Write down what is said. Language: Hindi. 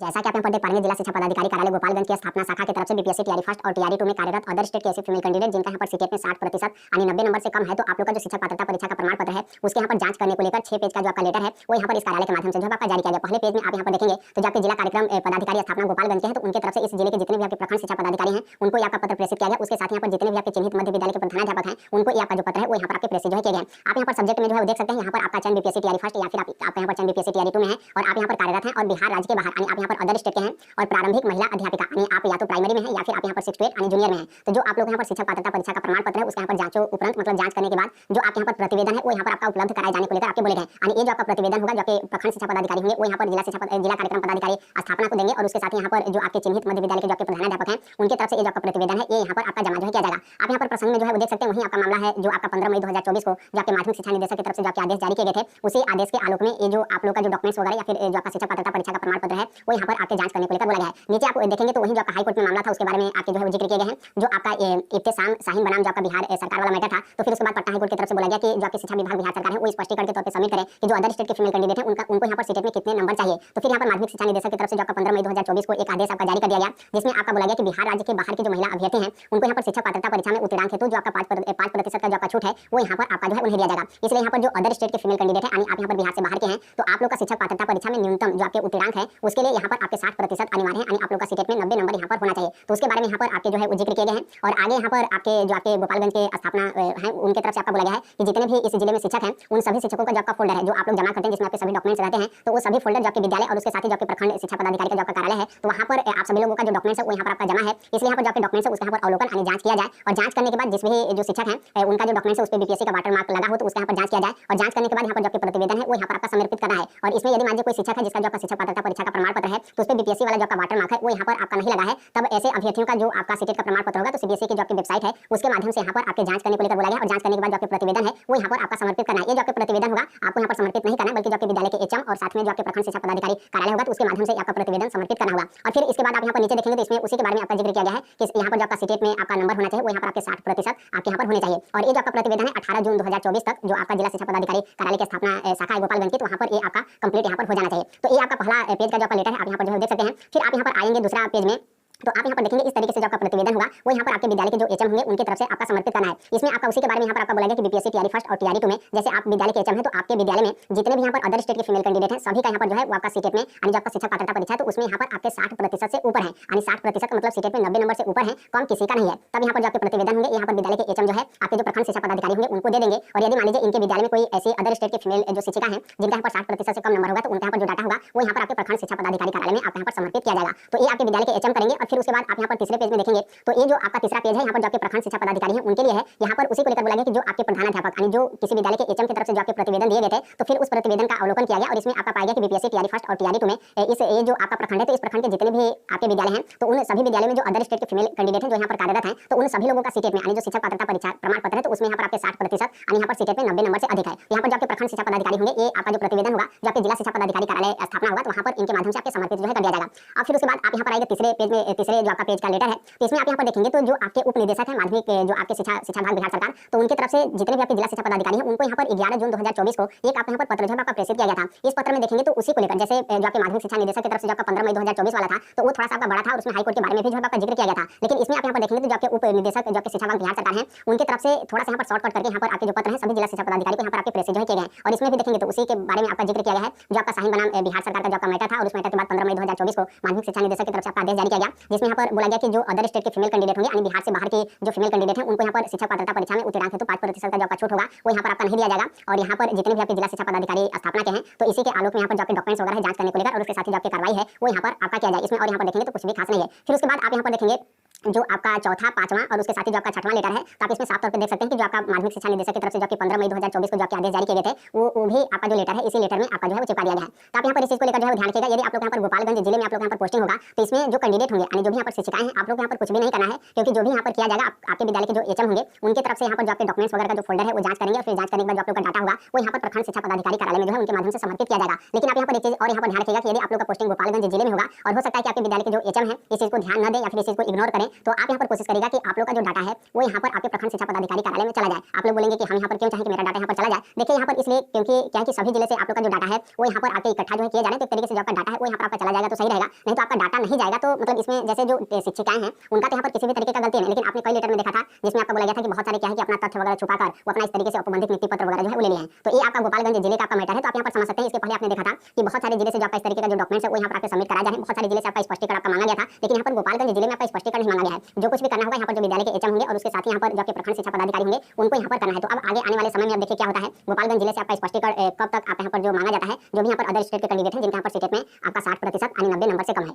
जैसा कि आप यहाँ पर देख पा रहे हैं, जिला शिक्षा पदाधिकारी कार्यालय गोपालगंज की स्थापना शाखा की तरफ से बीपीएससी टीआरई फर्स्ट और टीआरई 2 में कार्यरत अदर स्टेट के ऐसे फीमेल कैंडिडेट जिनका यहाँ पर सीटेट में 60% यानी 90 नंबर से कम है, तो आप लोग का जो शिक्षक पात्रता परीक्षा का प्रमाण पत्र है उसके यहाँ पर जांच करने को लेकर 6 पेज का जो आपका लेटर है वो यहाँ पर इस कार्यालय के माध्यम से जो आपका जारी किया गया। पहले पेज में आप यहाँ पर देखेंगे तो जो आपके जिला कार्यक्रम पदाधिकारी स्थापना गोपालगंज के हैं, तो उनके तरफ से इस जिले के जितने भी आपके प्रखंड शिक्षा पदाधिकारी हैं उनको आपका पत्र प्रेषित किया गया। उसके साथ यहाँ पर जितने भी आपके चिन्हित मध्य विद्यालय के प्रधानाध्यापक हैं उनको आपका जो पत्र है वो यहाँ पर आपके प्रेषित जो है किया गया। आप यहाँ पर सब्जेक्ट में जो है देख सकते हैं, यहाँ पर आपका चयन बीपीएससी टीआरई फर्स्ट या फिर आपका यहाँ पर चयन बीपीएससी टीआरई 2 में है और आप यहाँ पर कार्यरत हैं और बिहार राज्य के बाहर यानी आप यहाँ पर अदर स्टेट के हैं और प्रारंभिक महिला अध्यापिका यानी आप या तो प्राइमरी में है या फिर आप यहाँ पर 6 to 8 यानी जूनियर में है। तो जो आप लोग यहाँ पर शिक्षक पात्रता परीक्षा का प्रमाण पत्र है उसके यहाँ पर जांचों उपरांत मतलब जांच करने के बाद जो आपके यहाँ पर प्रतिवेदन है वो यहाँ पर आपका उपलब्ध कराए जाने को लेकर आपके बोले गए। यानी ये जो आपका प्रतिवेदन होगा जो आपके प्रखंड शिक्षा पदाधिकारी होंगे वो यहाँ पर जिला कार्यक्रम पदाधिकारी स्थापना को देंगे और उसके साथ यहाँ पर जो आपके चिन्हित मध्य विद्यालय के जो आपके प्रधानाध्यापक हैं उनके तरफ से ये जो आपका प्रतिवेदन है ये यहाँ पर आपका जमा जो है किया जाएगा। आप यहाँ पर प्रसंग में जो है वो देख सकते हैं, वही आपका मामला है जो आपका 15 मई 2024 को जो आपके माध्यमिक शिक्षा निदेशक की तरफ से जो आपके आदेश जारी किए गए थे, उसी आदेश के आलोक में ये जो आप लोग का जो डॉक्यूमेंट्स वगैरह या फिर जो आपका शिक्षक पात्रता परीक्षा का प्रमाण पत्र है वो यहाँ पर आपके जांच करने को लेकर बोला गया है। नीचे आप देखेंगे तो वही जो आपका हाईकोर्ट में मामला था उसके बारे में आपके जो है जिक्र किए गए हैं, जो आपका इब्तिसाम शाहीन बनाम जो आपका बिहार सरकार वाला मैटर था। तो फिर उसके बाद पटना हाईकोर्ट की तरफ से बोला गया कि जो आपकी शिक्षा विभाग बिहार सरकार है वो स्पष्टीकरण के तौर पर सबमिट करें कि जो अदर स्टेट के फीमेल कैंडिडेट है उनको यहाँ पर सीटेट में कितने नंबर चाहिए। तो फिर यहाँ पर माध्यमिक शिक्षा निदेशक की तरफ से जो आपका 15 मई 2024 को एक आदेश आपका जारी कर दिया गया, जिसमें आपका बोला गया कि बिहार राज्य के बाहर की जो महिला अभ्यर्थी हैं उनको यहाँ पर शिक्षक पात्रता परीक्षा में उत्तीर्ण हेतु जो आपका 5% का जो आपका छूट है वो यहाँ पर आपका जो है उन्हें दिया जाएगा। इसलिए यहाँ पर जो अदर स्टेट के फीमेल कैंडिडेट है यानी आप यहाँ पर बिहार से बाहर के हैं तो आप लोग का शिक्षक पात्रता परीक्षा में न्यूनतम जो आपके उत्तीर्ण है उसके लिए यहाँ पर आपके 60% अनिवार्य है, यानी आप लोग का सीटेट में 90 नंबर यहाँ पर होना चाहिए। तो उसके बारे में यहाँ पर आपके जो है जिक्र किए गए हैं और आगे यहाँ पर आपके जो आपके गोपालगंज के स्थापना है उनके तरफ से आपका बोला गया है कि जितने भी इस जिले में शिक्षक हैं उन सभी शिक्षकों का जो आपका फोल्डर है जो आप लोग जमा करते हैं जिसमें आपके सभी डॉक्यूमेंट्स रहते हैं, तो वो सभी फोल्डर जो आपके विद्यालय और उसके साथ ही जो आपके प्रखंड शिक्षा पदाधिकारी का जो आपका कार्यालय है तो वहाँ पर आप सभी लोगों का जो डॉक्यूमेंट्स है वो यहाँ पर आपका जमा है। इसलिए यहाँ पर जो आपके डॉक्यूमेंट्स है उसका यहाँ पर अवलोकन यानी जांच किया जाए और जांच करने के बाद जिस भी जो शिक्षक हैं उनका जो डॉक्यूमेंट्स है उस पर बीपीएससी का वाटर मार्क लगा हो तो उसका यहाँ पर जांच किया जाए और जांच करने के बाद यहाँ पर जो आपके प्रतिवेदन है वो यहाँ पर आपका समर्पित करना है। और इसमें यदि मान लीजिए कोई शिक्षक है जिसका जो आपका शिक्षक पात्रता परीक्षा का प्रमाण पत्र है तो उस पर बीपीएससी वाला जो आपका वाटर मार्क है वो यहाँ पर आपका नहीं लगा है, तब ऐसे अभ्यर्थियों का जो आपका सीटेट का प्रमाण पत्र होगा तो सीबीएसई की जो आपकी वेबसाइट है उसके माध्यम से यहाँ पर आपके जांच करने को लेकर बोला गया और जांच करने के बाद जो आपके प्रतिवेदन है वो यहाँ पर आपका समर्पित करना है। ये जो आपके प्रतिवेदन होगा आपको यहाँ पर समर्पित नहीं करना है बल्कि जो आपके विद्यालय के एचएम और साथ में जो आपके प्रखंड शिक्षा पदाधिकारी कार्यालय होगा तो उसके माध्यम से आपका प्रतिवेदन समर्पित करना होगा। और फिर इसके बाद आप यहाँ पर नीचे देखेंगे तो इसमें उसी के बारे में आपका जिक्र किया गया है कि यहाँ पर जो आपका सीटेट में आपका नंबर होना चाहिए वो यहाँ पर आपके 60% आपके यहाँ पर होने चाहिए। और ये जो आपका प्रतिवेदन है 18 जून 2024 तक जो आपका जिला शिक्षा पदाधिकारी कार्यालय की स्थापना शाखा है गोपालगंज की, तो वहाँ पर ये आपका कंप्लीट यहाँ पर हो जाना चाहिए। तो ये आपका पहला पेज का जो आपका लेटर है आप यहाँ पर जो देख सकते हैं। फिर आप यहाँ पर आएंगे दूसरा पेज में तो आप यहाँ पर देखेंगे इस तरीके से जो आपका प्रतिवेदन होगा वो यहाँ पर आपके विद्यालय के जो एचएम होंगे उनकी तरफ से आपका समर्पित करना है। इसमें आपका उसी के बारे में यहाँ पर आपका बोला गया कि बीपीएससी टीआरई फर्स्ट और टीआरई 2 में जैसे आप विद्यालय के एचएम है तो आपके विद्यालय में जितने भी यहाँ पर अदर स्टेट के फीमेल कैंडिडेट हैं सभी का यहाँ पर जो है वो आपका सीटेट में यानी जो आपका शिक्षक पात्रता परीक्षा है तो उसमें यहाँ पर आपके 60% से ऊपर है, यानी 60% का मतलब सीटेट में 90 नंबर से ऊपर है, कम किसी का नहीं है। तब यहाँ पर जो आपके प्रतिवेदन होंगे यहाँ पर विद्यालय के एचएम जो है आपके जो प्रखंड शिक्षा पदाधिकारी होंगे उनको दे देंगे। और यदि मान लीजिए इनके विद्यालय में कोई ऐसी अदर स्टेट के फीमेल जो शिक्षिका है जिनका यहाँ पर 60% से कम नंबर होगा तो उनका यहाँ पर जो डाटा होगा वो यहाँ पर आपके प्रखंड शिक्षा पदाधिकारी कार्यालय में आपका यहाँ पर समर्पित किया जाएगा। तो ये आपके विद्यालय के एचएम करेंगे। और फिर उसके बाद आप यहाँ पर तीसरे पेज में देखेंगे तो ये जो आपका तीसरा पेज है यहाँ पर जो आपके प्रखंड शिक्षा पदाधिकारी हैं उनके लिए है। यहाँ पर उसी को लेकर बोला गया कि जो आपके प्रधानाध्यापक यानी जो किसी विद्यालय के एचएम की तरफ से जो आपके प्रतिवेदन दिए गए थे तो फिर उस प्रतिवेदन का अवलोकन किया गया और इसमें आपका पाया गया कि बीपीएससी टीआरई फर्स्ट और टीआरई 2 में इस ये जो आपका प्रखंड है तो इस प्रखंड के जितने भी आपके विद्यालय हैं तो उन सभी विद्यालयों में जो अदर स्टेट के फीमेल कैंडिडेट हैं जो यहाँ पर कार्यरत हैं तो उन सभी लोगों का सीटेट में यानी जो शिक्षक पात्रता परीक्षा प्रमाण पत्र है तो उसमें यहाँ पर आपके 60% यानी यहाँ पर सीटेट में 90 नंबर से अधिक है। यहाँ पर जो आपके प्रखंड शिक्षा पदाधिकारी होंगे ये आपका जो प्रतिवेदन होगा जो आपके जिला शिक्षा पदाधिकारी कार्यालय स्थापना होगा तो वहाँ पर इनके माध्यम से आपके समर्पित जो है कर दिया जाएगा। अब फिर उसके बाद आप यहाँ पर आएंगे तीसरे पेज में, तीसरे जो आपका पेज का लेटर है तो इसमें आप यहाँ पर देखेंगे तो जो आपके उप निदेशक है माध्यमिक जो आपके शिक्षा विभाग बिहार सरकार तो उनकी तरफ से जितने भी आपके जिला शिक्षा पदाधिकारी हैं उनको यहाँ पर 11 जून 2024 को एक आपको यहाँ पर पत्र जो है आपका प्रेषित किया गया था। इस पत्र में देखेंगे तो उसी को लेकर जैसे जो आपके माध्यमिक शिक्षा निदेशक की तरफ से जो आपका 15 मई 2024 वाला था तो वो थोड़ा सा आपका बड़ा था और उसमें हाईकोर्ट के बारे में भी जो है आपका जिक्र किया गया था। लेकिन इसमें आप यहाँ पर देखेंगे तो जो आपके उप निदेशक जो आपके शिक्षा विभाग बिहार सरकार है उनकी तरफ से थोड़ा सा यहाँ पर शॉर्टकट करके यहाँ पर आपके जो पत्र है सभी जिला शिक्षा पदाधिकारी को यहाँ पर आपके प्रेषित जो है किए गए हैं। और इसमें भी देखेंगे तो उसी के बारे में आपका जिक्र किया गया है जो आपका शाहीन बनाम बिहार सरकार का जो आपका मैटर था और उस मैटर के बाद 15 मई 2024 को माध्यमिक शिक्षा निदेशक की तरफ से आपका आदेश जारी किया गया जिसमें यहाँ पर बोला गया कि जो अदर स्टेट के फीमेल कैंडिडेट होंगे यानी बिहार से बाहर के जो फीमेल कैंडिडेट हैं उनको यहाँ पर शिक्षक पात्रता परीक्षा में उत्तीर्ण हेतु 5% का जो आपका छूट होगा वो यहाँ पर आपका नहीं दिया जाएगा। और यहाँ पर जितने भी आपके जिला शिक्षा पदाधिकारी स्थापना के हैं तो इसी के आलोक में यहाँ पर जो आपके डॉक्यूमेंट्स वगैरह है जांच करने को लेकर और उसके साथ ही जो आपकी कार्रवाई है वो यहाँ पर आपका किया जाए इसमें। और यहाँ पर देखेंगे तो कुछ भी खास नहीं है। फिर उसके बाद आप यहाँ पर देखेंगे जो आपका चौथा, पांचवां और उसके साथ ही जो आपका छठवां लेटर है तो आप इसमें साफ तौर पे देख सकते हैं कि जो आपका माध्यमिक शिक्षा निदेशक की तरफ से जो कि 15 मई 2024 को जो आपके आदेश जारी किए गए थे वो भी आपका जो लेटर है इसी लेटर में आपका जो है वो चिपका दिया गया है। तो आप यहाँ पर इस चीज को लेकर जो है ध्यान रखिएगा। यदि आप लोग यहाँ पर गोपालगंज जिले में आप लोग यहाँ पर पोस्टिंग होगा तो इसमें जो कैंडिडेट होंगे यानी जो भी यहाँ पर शिक्षिकाएं हैं आप लोग यहाँ पर कुछ भी नहीं करना है क्योंकि जो भी यहाँ पर किया जाएगा आपके विद्यालय के जो एचएम होंगे उनके तरफ से यहाँ पर जो आपके डॉक्यूमेंट्स वगैरह का जो फोल्डर है वो जांच करेंगे और फिर जांच करने के बाद जो आप लोग का डाटा होगा वो यहाँ पर प्रखंड शिक्षा पदाधिकारी कार्यालय में जो है उनके माध्यम से समर्पित किया जाएगा। लेकिन आप यहाँ पर एक चीज और यहाँ पर ध्यान रखिएगा कि यदि आप लोग का पोस्टिंग गोपालगंज जिले में होगा और हो सकता है कि आपके विद्यालय के जो एचएम है इस चीज को ध्यान न दें या फिर इस चीज को इग्नोर करें तो आप यहाँ पर कोशिश करिएगा कि आप लोग का जो डाटा है वो यहाँ पर आपके प्रखंड शिक्षा पदाधिकारी कार्यालय में चला जाए। आप लोग बोलेंगे कि हम यहाँ पर क्यों चाहें कि मेरा डाटा यहाँ पर चला जाए। देखिए यहाँ पर इसलिए क्योंकि क्या है कि सभी जिले से आप लोग का जो डाटा है वो यहाँ पर आपके इकट्ठा जो है किया जा रहा है, तो एक तरीके से जो आपका डाटा है वो यहाँ पर आपका चला जाएगा तो सही रहेगा। नहीं तो आपका डाटा नहीं जाएगा तो मतलब इसमें जैसे जो शिक्षिकाएं हैं उनका तो यहाँ पर किसी भी तरीके का गलती नहीं, लेकिन आपने कई लेटर में देखा था जिसमें आपको बोला गया था कि बहुत सारे क्या है कि अपना तथ्य वगैरह छुपाकर वो अपना इस तरीके से औपबंधिक नियुक्ति पत्र वगैरह जो है वो ले लिए हैं। तो ये आपका गोपालगंज जिले का आपका मैटर है। तो आप यहाँ पर समझ सकते हैं, इसके पहले आपने देखा था कि बहुत सारे जिले से जो आपका इस तरीके का जो डॉक्यूमेंट्स है वो यहाँ पर आपके सबमिट कराए जा रहे हैं। बहुत सारे जिले से आपका स्पष्टीकरण आपका मांगा गया था, लेकिन यहाँ पर गोपालगंज जिले में आपका स्पष्टीकरण नहीं मांगा गया है। जो कुछ भी करना होगा यहाँ पर जो विद्यालय के एचएम होंगे और उसके साथ ही यहाँ पर जो आपके प्रखंड शिक्षा पदाधिकारी होंगे उनको यहाँ पर करना है। तो अब आगे आने वाले समय में अब देखिए क्या होता है, गोपालगंज जिले से आपका स्पष्टीकरण कब तक आप यहाँ पर जो मांगा जाता है, जो भी यहाँ पर अदर स्टेट के कैंडिडेट हैं जिनके यहाँ पर सीटेट में आपका 60% यानी 90 नंबर से कम है।